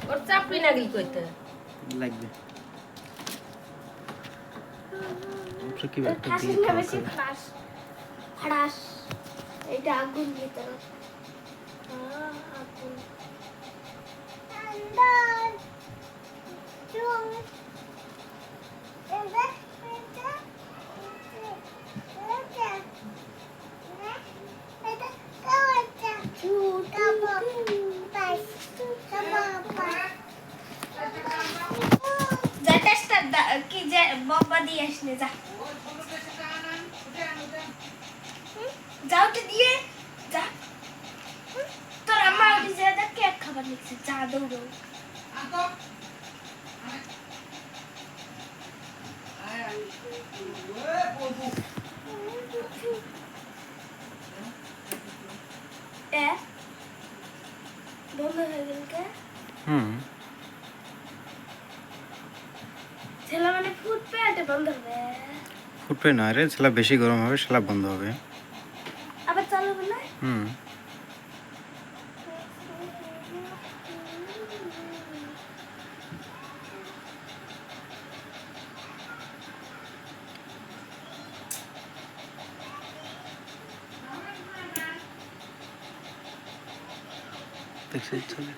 ওর চাপি নাগি কইতে লাগবে অবশ্য কি একটা খাসির দিয়ে না বেশি খাস খাস এটা আগুন ভিতরে আগুন আন্দার চুল এটা এটা এটা কাওয়াটা ঝুটা বাস বাবা যা টেস্টার কি যে বাবা দিয়ে আসলে যা যাও তো দিয়ে যা তোর আম্মা ওটি যে কেক খাবার লিখছে যা দৌড়ো বন্ধ হয়ে গেল কে ছেলে মানে ফুটপাতে বন্ধ হবে ফুটবে না রে শালা বেশি গরম হবে শালা বন্ধ হবে আবার চালু হবে না দেখছিস চলে